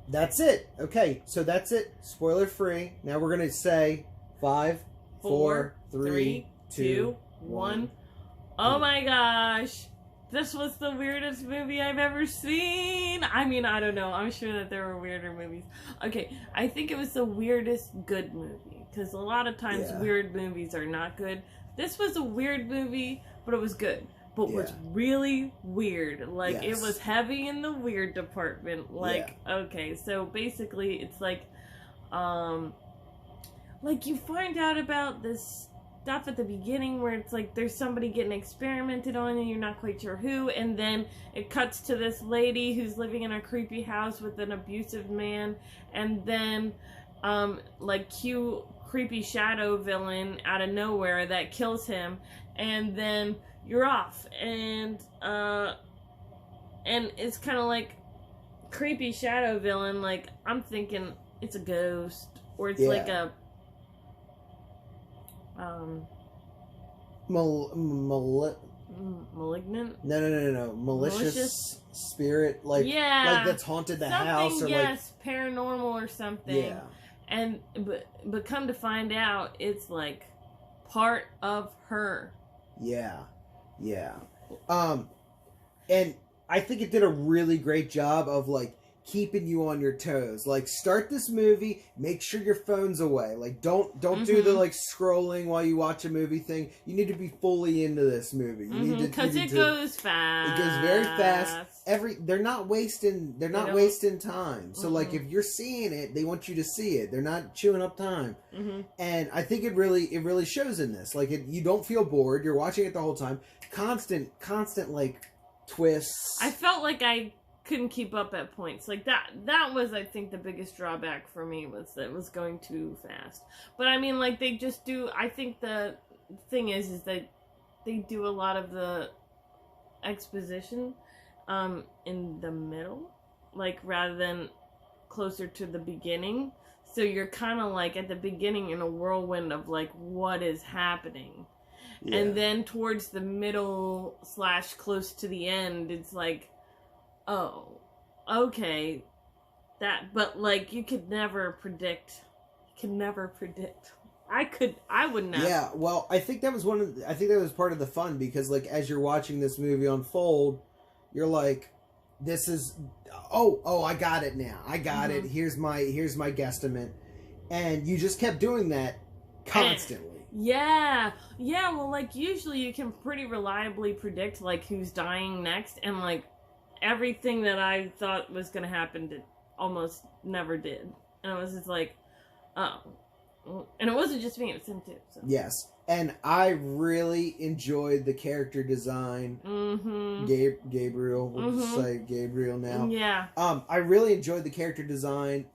That's it. Okay, so that's it. Spoiler free. Now we're gonna say 5, 4, 3, 2, 1. Oh my gosh. This was the weirdest movie I've ever seen. I mean, I don't know. I'm sure that there were weirder movies. Okay, I think it was the weirdest good movie. Because a lot of times weird movies are not good. This was a weird movie, but it was good. But was really weird. Like, it was heavy in the weird department. Like, okay, so basically it's like you find out about this stuff at the beginning where it's like there's somebody getting experimented on and you're not quite sure who, and then it cuts to this lady who's living in a creepy house with an abusive man, and then like cute creepy shadow villain out of nowhere that kills him, and then you're off, and it's kind of like creepy shadow villain, like I'm thinking it's a ghost, or it's like a malignant? No. Malicious spirit, like that's haunted the house, or paranormal or something. Yeah. And but come to find out, it's like part of her. Yeah. And I think it did a really great job of like keeping you on your toes. Like, start this movie, make sure your phone's away. Like, don't do the like scrolling while you watch a movie thing. You need to be fully into this movie. You need to, because it goes fast. It goes very fast. They're not wasting time. So like, if you're seeing it, they want you to see it. They're not chewing up time. And I think it really shows in this. Like, you don't feel bored. You're watching it the whole time. Constant like twists. I felt like I couldn't keep up at points. Like that was, I think, the biggest drawback for me, was that it was going too fast. But I mean, like, they just do, I think the thing is that they do a lot of the exposition in the middle, like, rather than closer to the beginning. So you're kind of like at the beginning in a whirlwind of like what is happening. And then towards the middle / close to the end, it's like, oh, okay, but like you could never predict. I wouldn't have. Yeah, well, I think that was part of the fun, because like as you're watching this movie unfold, you're like, this is, oh, I got it now. I got it. Here's my guesstimate, and you just kept doing that constantly. Yeah, well, like, usually you can pretty reliably predict, like, who's dying next, and, like, everything that I thought was gonna happen almost never did. And I was just like, oh. And it wasn't just me, it was him too. So. Yes, and I really enjoyed the character design. Gabriel, we'll just say Gabriel now. Yeah. I really enjoyed the character design.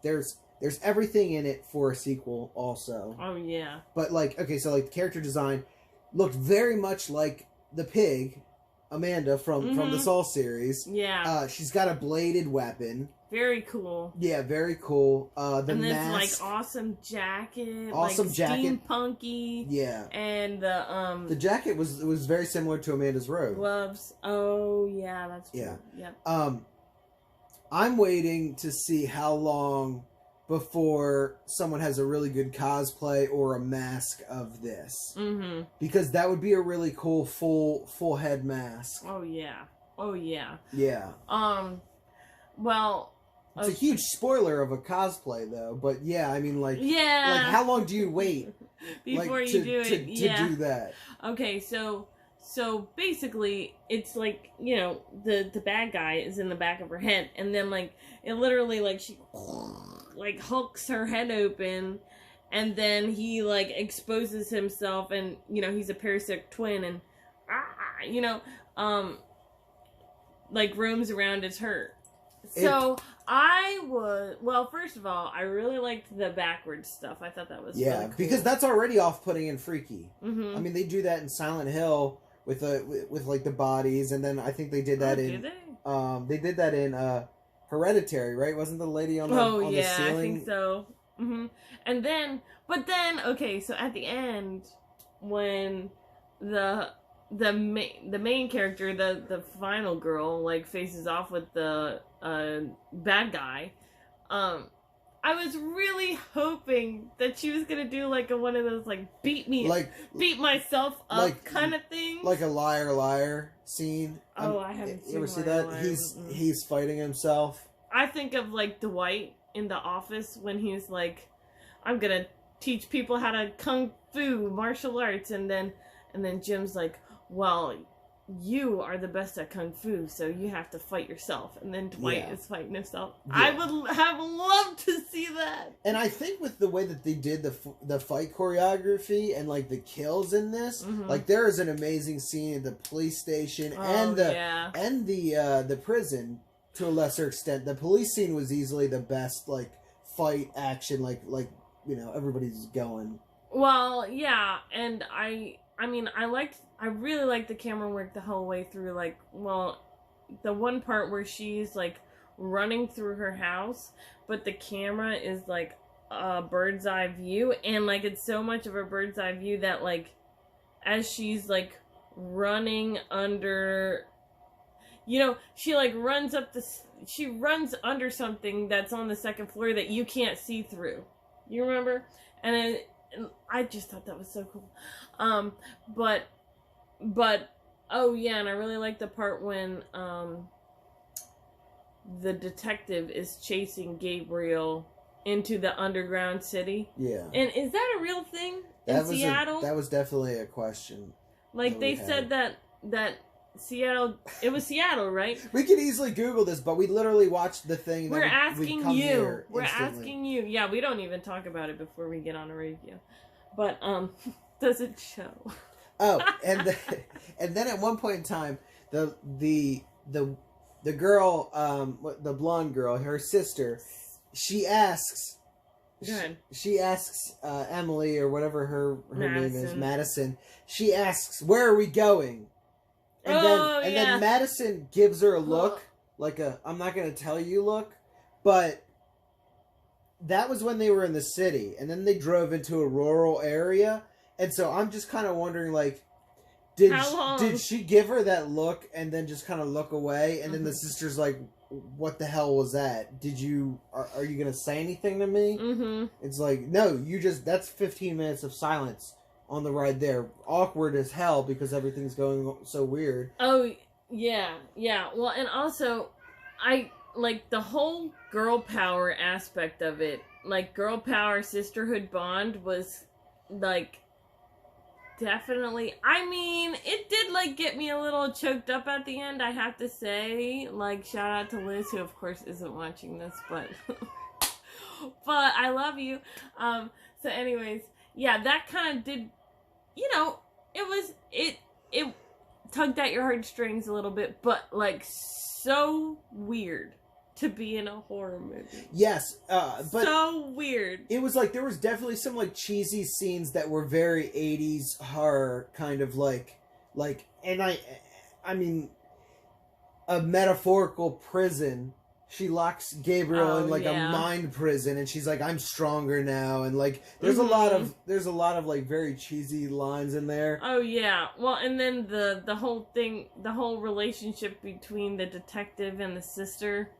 There's everything in it for a sequel also. Oh, yeah. But, like, okay, so, like, the character design looked very much like the pig, Amanda, from the Saw series. Yeah. She's got a bladed weapon. Very cool. Yeah, very cool. The mask. This, like, awesome jacket. Awesome jacket. Steampunky. Yeah. And the jacket was very similar to Amanda's robe. Gloves. Oh, yeah, that's true. Yeah. Yep. I'm waiting to see how long before someone has a really good cosplay or a mask of this. Because that would be a really cool full head mask. Oh yeah. Yeah. Well, it's a huge spoiler of a cosplay though, but yeah, I mean, like, like, how long do you wait before like, you do it to do that? Okay, so basically it's like, you know, the bad guy is in the back of her head, and then like it literally, like, she like hulks her head open, and then he like exposes himself, and you know, he's a parasitic twin, and you know, like roams around as her. So first of all, I really liked the backwards stuff. I thought that was really cool. Because that's already off-putting and freaky. I mean, they do that in Silent Hill with like the bodies, and then I think they did that in they did that in Hereditary, right? Wasn't the lady on the ceiling? I think so. And then, okay, so at the end, when the main character, the final girl, like faces off with the bad guy, I was really hoping that she was gonna do like one of those like beat myself up like, kind of things, like a liar scene. Oh, I haven't seen. You ever see that? He's fighting himself. I think of like Dwight in The Office when he's like, "I'm gonna teach people how to kung fu martial arts," and then Jim's like, "Well, you are the best at kung fu, so you have to fight yourself." And then Dwight is fighting himself. Yeah. I would have loved to see that. And I think with the way that they did the fight choreography and like the kills in this, like there is an amazing scene at the police station and the prison to a lesser extent. The police scene was easily the best like fight action, like you know, everybody's going. Well, yeah, and I really liked the camera work the whole way through. Like, well, the one part where she's like running through her house, but the camera is like a bird's eye view, and like it's so much of a bird's eye view that like as she's like running under, you know, she like runs under something that's on the second floor that you can't see through. You remember? And I just thought that was so cool. But oh yeah, and I really like the part when the detective is chasing Gabriel into the underground city. Yeah. And is that a real thing in Seattle? That was definitely a question. Like they said that Seattle, it was Seattle, right? We could easily Google this, but we literally watched the thing. We're asking you. We're asking you. Yeah, we don't even talk about it before we get on a review. But does it show? Oh, and then at one point in time, the girl, the blonde girl, her sister, she asks. She asks Emily or whatever her name is, Madison. She asks, "Where are we going?" And then Madison gives her a look, like a "I'm not going to tell you" look, but that was when they were in the city, and then they drove into a rural area, and so I'm just kind of wondering, like, did she give her that look and then just kind of look away, and then the sister's like, "What the hell was that? Are you going to say anything to me?" It's like, no, that's 15 minutes of silence on the ride there. Awkward as hell because everything's going so weird. Oh, yeah. Well, and also, I like the whole girl power aspect of it. Like, girl power sisterhood bond was, like, definitely, I mean, it did, like, get me a little choked up at the end, I have to say. Like, shout out to Liz, who, of course, isn't watching this, but I love you. So anyways, yeah, that kind of did, you know, it tugged at your heartstrings a little bit, but, like, so weird to be in a horror movie. Yes, but so weird. It was like there was definitely some like cheesy scenes that were very 80s horror kind of like and I mean a metaphorical prison. She locks Gabriel in like a mind prison, and she's like, "I'm stronger now," and like there's a lot of like very cheesy lines in there. Oh yeah, well, and then the whole thing, the whole relationship between the detective and the sister.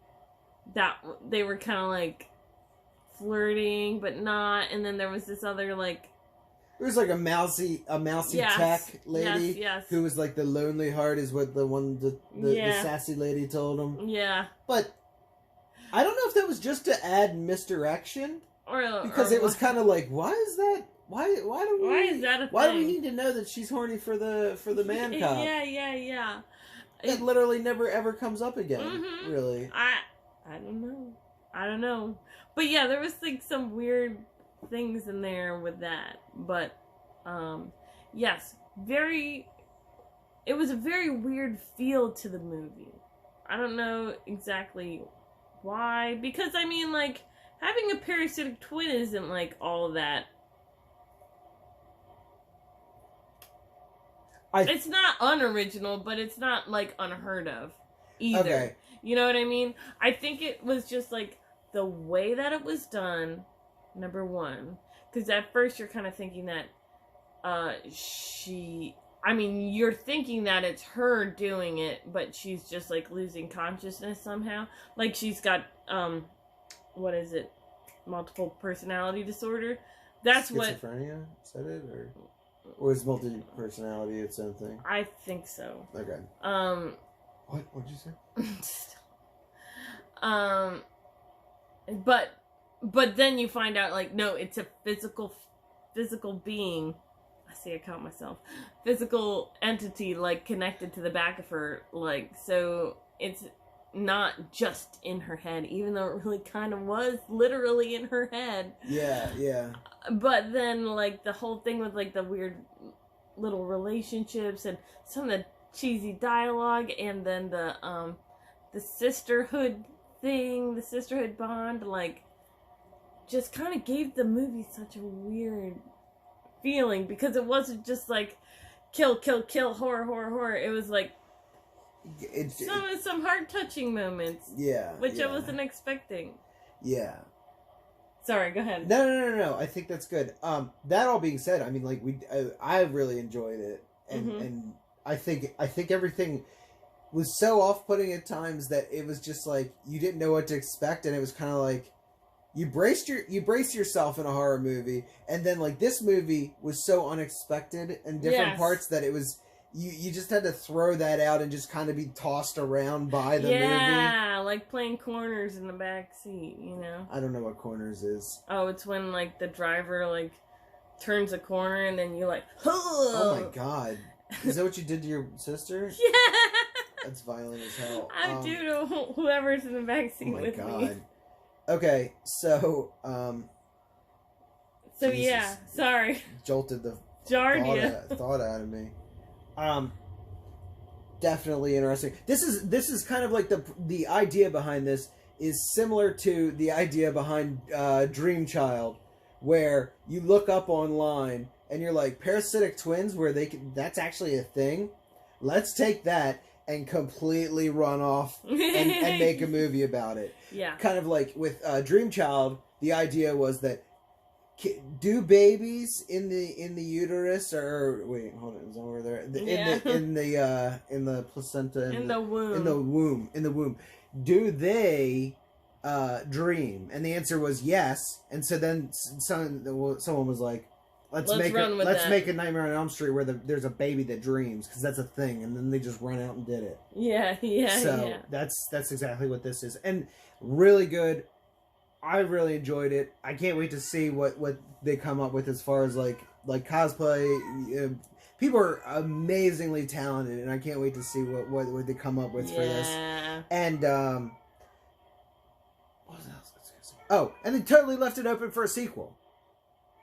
That they were kind of like flirting, but not. And then there was this other like. There was like a mousy tech lady who was like the lonely heart is what the sassy lady told him. Yeah, but I don't know if that was just to add misdirection because it was kind of like, why is that? Why is that a thing? Why do we need to know that she's horny for the man cop? Yeah. That literally never ever comes up again. Really. I don't know. But yeah, there was like some weird things in there with that. But yes, it was a very weird feel to the movie. I don't know exactly why, because I mean, like, having a parasitic twin isn't like all that. It's not unoriginal, but it's not like unheard of either. Okay. You know what I mean? I think it was just, like, the way that it was done, number one. Because at first you're kind of thinking that you're thinking that it's her doing it, but she's just, like, losing consciousness somehow. Like, she's got what is it? Multiple personality disorder. That's schizophrenia? Is that it? Or is multi-personality its own thing? I think so. Okay. What'd you say? But then you find out, like, no, it's a physical being. I see, I count myself. Physical entity, like, connected to the back of her, like, so it's not just in her head, even though it really kind of was literally in her head. Yeah. But then, like, the whole thing with, like, the weird little relationships and some of the cheesy dialogue, and then the sisterhood thing, the sisterhood bond, like, just kind of gave the movie such a weird feeling, because it wasn't just, like, kill, horror. It was, like, some heart-touching moments. Yeah. Which I wasn't expecting. Yeah. Sorry, go ahead. No. I think that's good. That all being said, I mean, like, I really enjoyed it, and I think everything was so off-putting at times that it was just like you didn't know what to expect, and it was kind of like you brace yourself in a horror movie, and then like this movie was so unexpected in different parts that it was. You just had to throw that out and just kind of be tossed around by the movie. Yeah, like playing corners in the back seat, you know? I don't know what corners is. Oh, it's when, like, the driver, like, turns a corner and then you, like, oh my god. Is that what you did to your sister? Yeah! That's violent as hell. I do to whoever's in the back seat with me. Oh my god. Okay, so, So, Jesus. Yeah, sorry. Jolted the thought out of me. Definitely interesting. This is kind of like the idea behind this is similar to the idea behind Dream where you look up online and you're like, parasitic twins, where that's actually a thing. Let's take that and completely run off and make a movie about it. Yeah. Kind of like with Dream, the idea was that do babies in the uterus, or wait, hold on, is that where they're in the placenta, in the womb, do they dream? And the answer was yes. And so then someone was like, let's make a Nightmare on Elm Street where there's a baby that dreams, because that's a thing. And then they just run out and did it. So that's exactly what this is, and really good. I really enjoyed it. I can't wait to see what they come up with as far as like cosplay. People are amazingly talented, and I can't wait to see what they come up with for this. And what else was I gonna say? Oh, and they totally left it open for a sequel.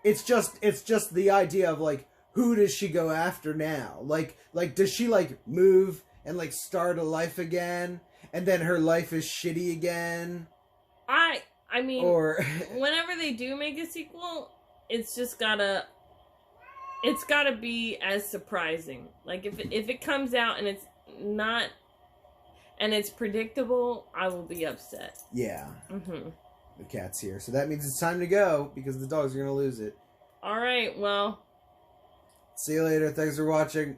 It's just the idea of like, who does she go after now? Like does she like move and like start a life again, and then her life is shitty again? I mean, or whenever they do make a sequel, it's gotta be as surprising. Like if it comes out and it's not, and it's predictable, I will be upset. Yeah. The cat's here, so that means it's time to go, because the dogs are gonna lose it. All right, well. See you later. Thanks for watching.